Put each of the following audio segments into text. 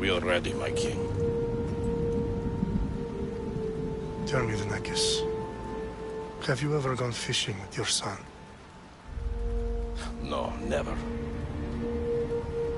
We are ready, my king. Tell me, Lenakis, have you ever gone fishing with your son? No, never.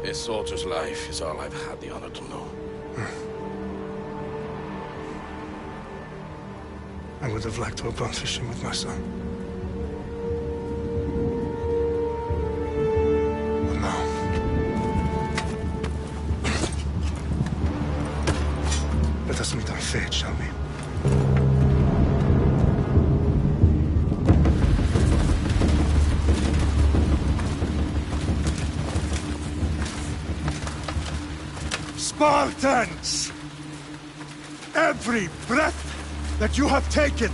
A soldier's life is all I've had the honor to know. I would have liked to have gone fishing with my son. But no. Let us meet on fate, shall we? Spartans! Every breath that you have taken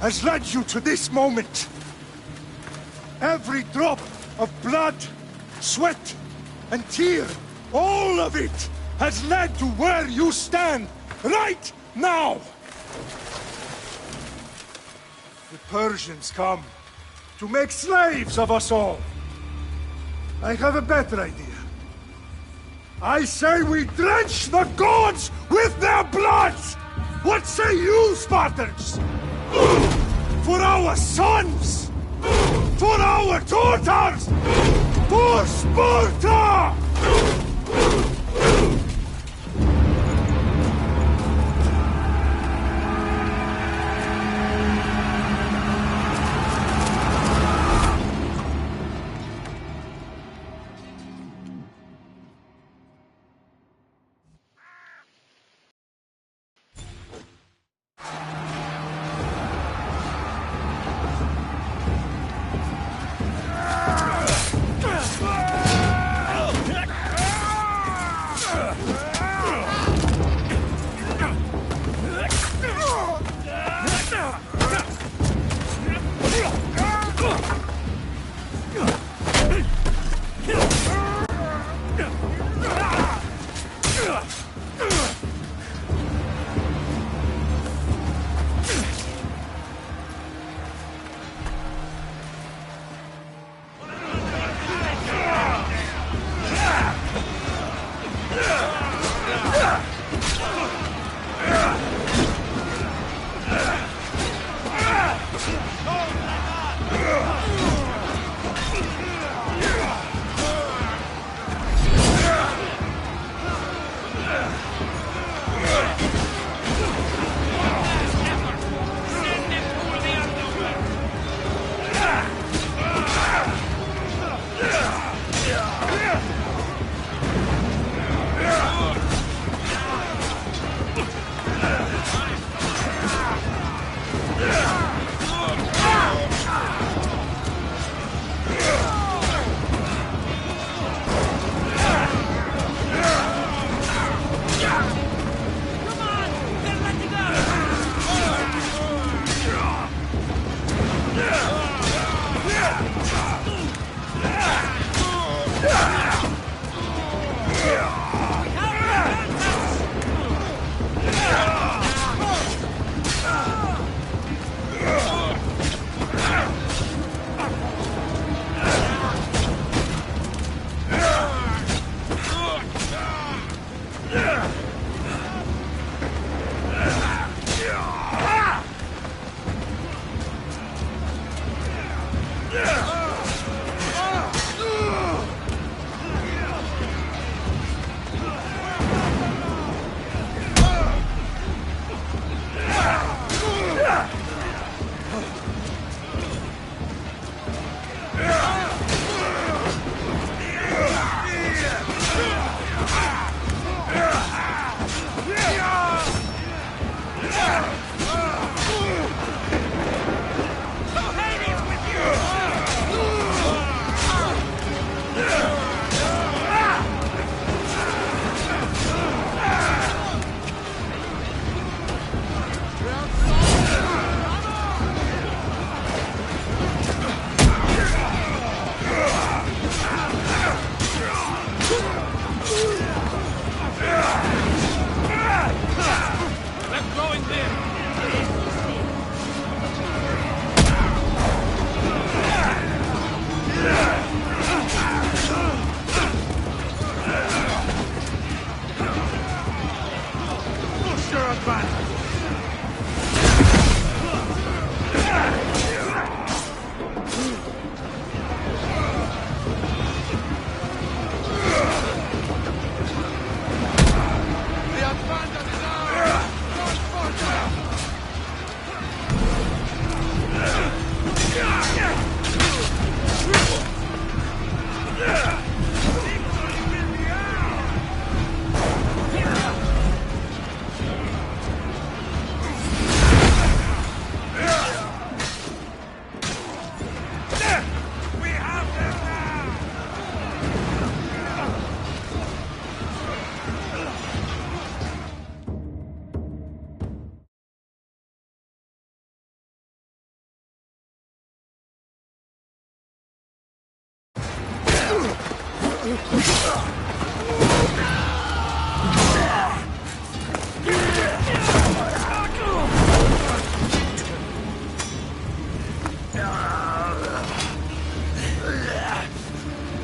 has led you to this moment. Every drop of blood, sweat, and tear, all of it has led to where you stand right now. The Persians come to make slaves of us all. I have a better idea. I say we drench the gods with their blood! What say you, Spartans? For our sons! For our daughters! For Sparta!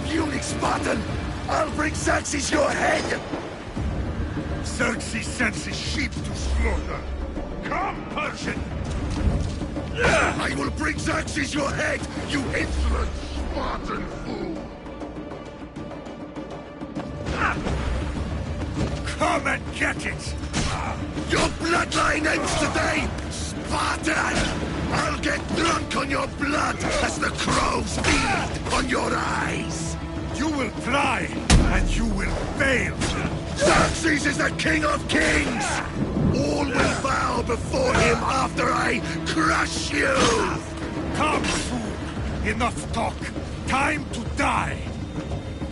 Puny Spartan! I'll bring Xerxes your head! Xerxes sends his sheep to slaughter. Come, Persian! I will bring Xerxes your head, you insolent Spartan fool! Come and get it! Your bloodline ends today, Spartan! I'll get drunk on your blood as the crows feed on your eyes! You will try, and you will fail! Xerxes is the king of kings! All will bow before him after I crush you! Come, fool! Enough talk! Time to die!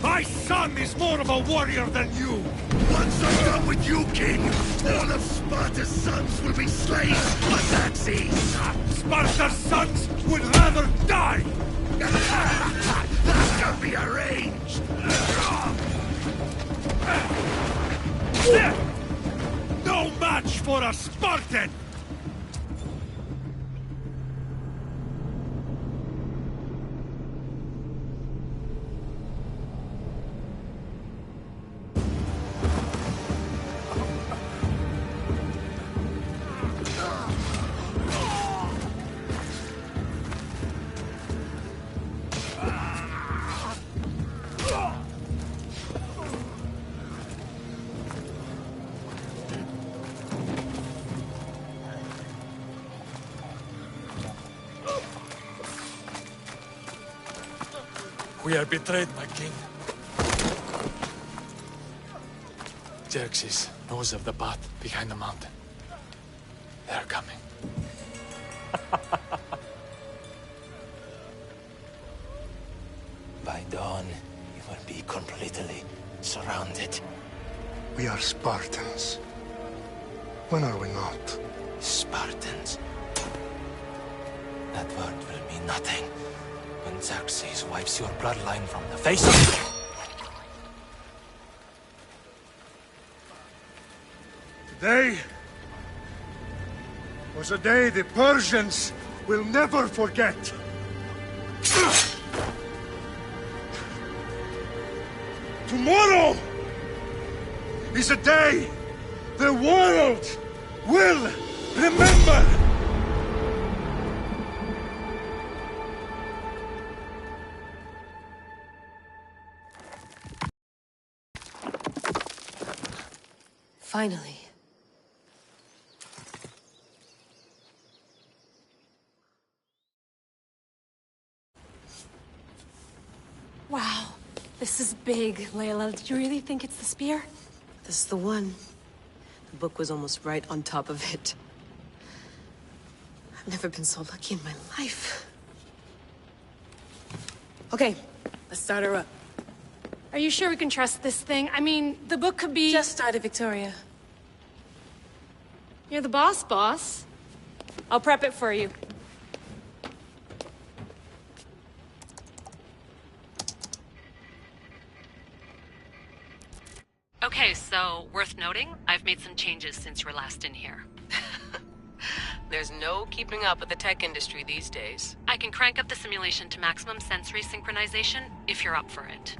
My son is more of a warrior than you! Once I'm done with you, king, all of Sparta's sons will be slaves for Xerxes! Sparta's sons would rather die! That can be arranged! No match for a Spartan! We are betrayed, my king. Xerxes knows of the path behind the mountain. They are coming. By dawn, you will be completely surrounded. We are Spartans. When are we not? Spartans. That word will mean nothing when Xerxes wipes your bloodline from the face of... Today was a day the Persians will never forget. Tomorrow is a day the world will remember. Finally. Wow, this is big, Layla. Did you really think it's the spear? This is the one. The book was almost right on top of it. I've never been so lucky in my life. Okay, let's start her up. Are you sure we can trust this thing? I mean, the book could be... Just started, Victoria. You're the boss. I'll prep it for you. Okay, so worth noting, I've made some changes since you were last in here. There's no keeping up with the tech industry these days. I can crank up the simulation to maximum sensory synchronization if you're up for it.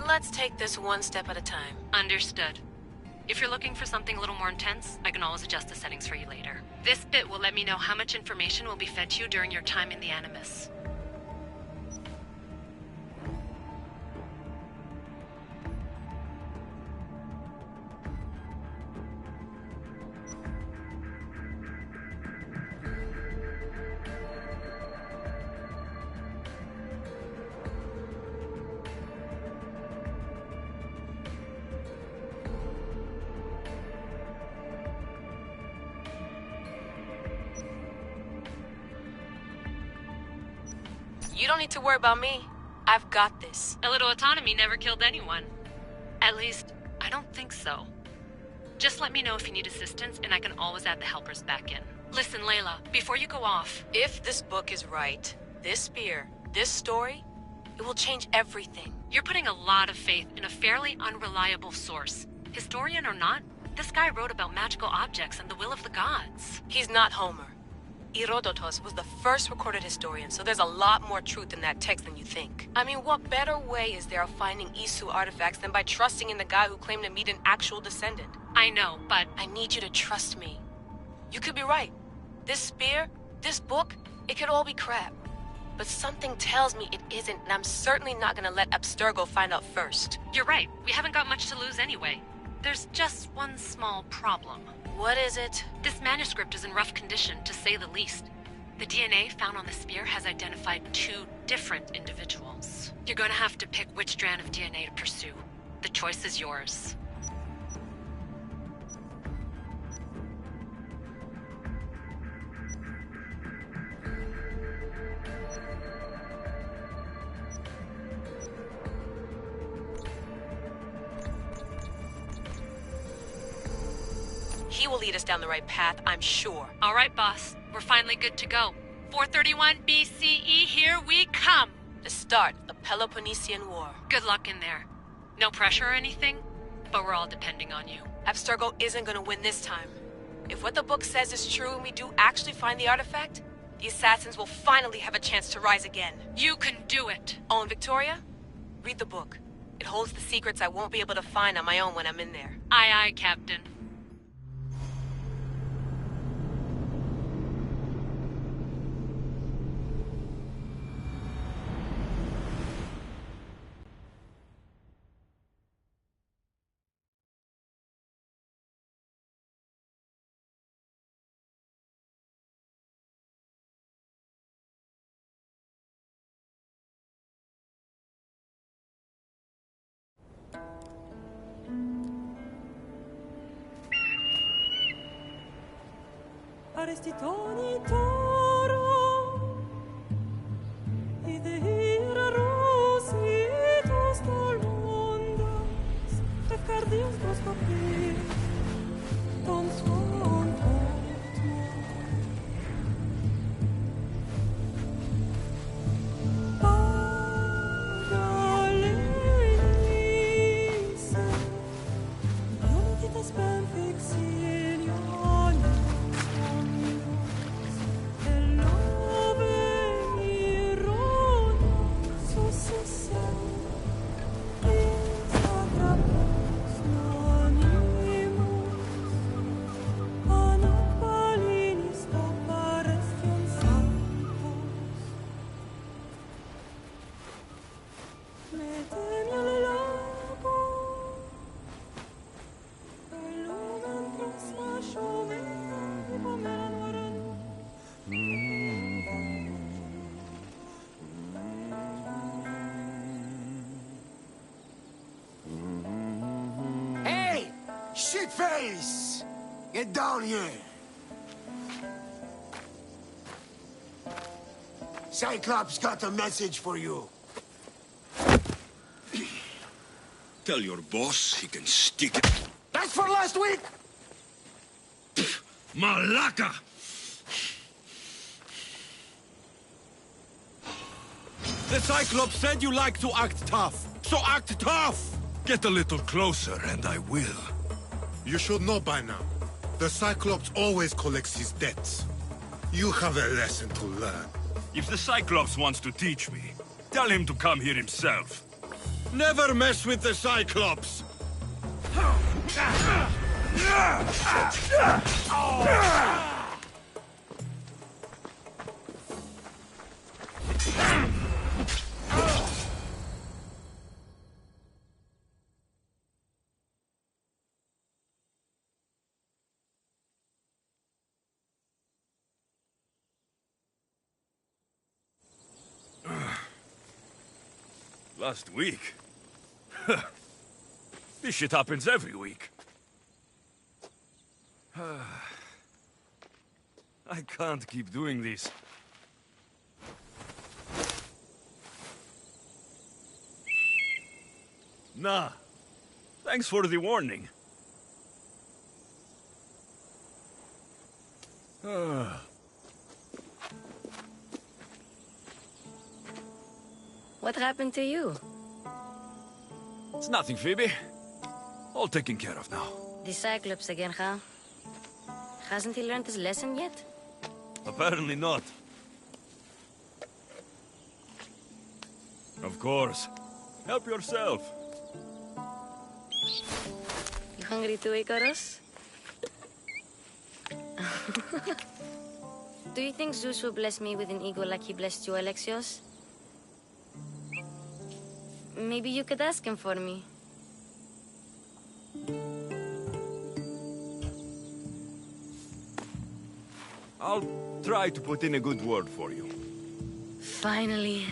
Let's take this one step at a time. Understood. If you're looking for something a little more intense, I can always adjust the settings for you later. This bit will let me know how much information will be fed to you during your time in the Animus. You don't need to worry about me. I've got this. A little autonomy never killed anyone. At least, I don't think so. Just let me know if you need assistance, and I can always add the helpers back in. Listen, Layla, before you go off... If this book is right, this spear, this story, it will change everything. You're putting a lot of faith in a fairly unreliable source. Historian or not, this guy wrote about magical objects and the will of the gods. He's not Homer. Herodotus was the first recorded historian, so there's a lot more truth in that text than you think. I mean, what better way is there of finding Isu artifacts than by trusting in the guy who claimed to meet an actual descendant? I know, but... I need you to trust me. You could be right. This spear, this book, it could all be crap. But something tells me it isn't, and I'm certainly not gonna let Abstergo find out first. You're right. We haven't got much to lose anyway. There's just one small problem. What is it? This manuscript is in rough condition, to say the least. The DNA found on the spear has identified 2 different individuals. You're gonna have to pick which strand of DNA to pursue. The choice is yours. He will lead us down the right path, I'm sure. All right, boss. We're finally good to go. 431 BCE, here we come! The start of the Peloponnesian War. Good luck in there. No pressure or anything, but we're all depending on you. Abstergo isn't gonna win this time. If what the book says is true and we do actually find the artifact, the assassins will finally have a chance to rise again. You can do it! Oh, and Victoria? Read the book. It holds the secrets I won't be able to find on my own when I'm in there. Aye, aye, Captain. Arestitoni toro, idehira rositos tolmondas, efcardius proscopir, ton son otmo. Pagalenise, ionitas benfixilione. Shitface! Get down here! Cyclops got a message for you. Tell your boss he can stick it. That's for last week! Malaka! The Cyclops said you like to act tough, so act tough! Get a little closer and I will. You should know by now. The Cyclops always collects his debts. You have a lesson to learn. If the Cyclops wants to teach me, tell him to come here himself. Never mess with the Cyclops! Last week? This shit happens every week. I can't keep doing this. Nah. Thanks for the warning. What happened to you? It's nothing, Phoebe. All taken care of now. The Cyclops again, huh? Hasn't he learned his lesson yet? Apparently not. Of course. Help yourself. You hungry too, Icarus? Do you think Zeus will bless me with an ego like he blessed you, Alexios? Maybe you could ask him for me. I'll try to put in a good word for you. Finally.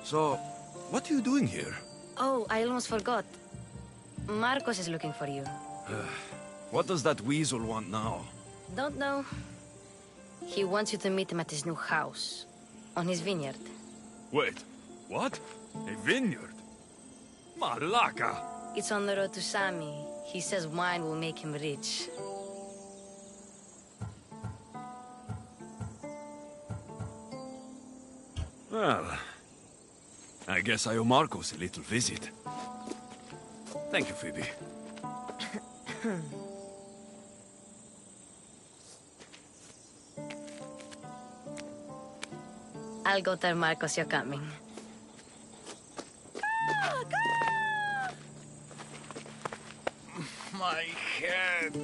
So, what are you doing here? Oh, I almost forgot. Marcos is looking for you. What does that weasel want now? Don't know. He wants you to meet him at his new house. On his vineyard. Wait, what? A vineyard? Malaka! It's on the road to Sami. He says wine will make him rich. Well, I guess I owe Marcos a little visit. Thank you, Phoebe. I'll go tell Marcos you're coming. My head.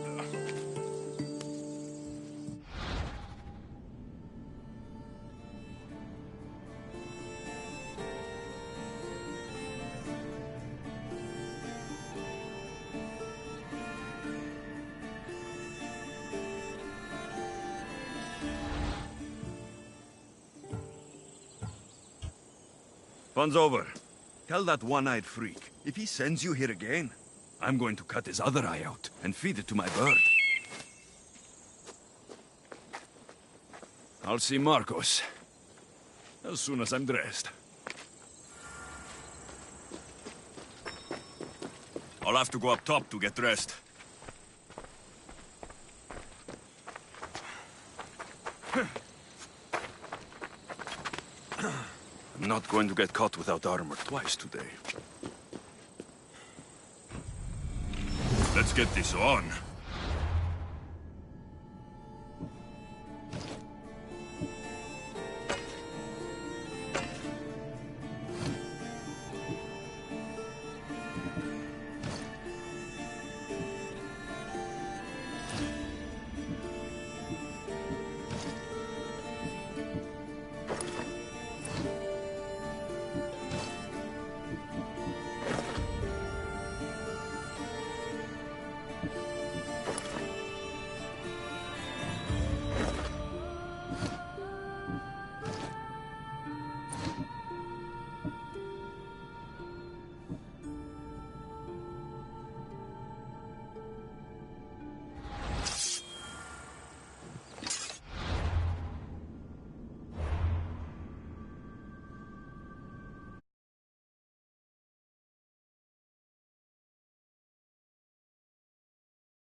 Fun's over. Tell that one-eyed freak, if he sends you here again, I'm going to cut his other eye out and feed it to my bird. I'll see Marcos as soon as I'm dressed. I'll have to go up top to get dressed. I'm not going to get caught without armor twice today. Let's get this on.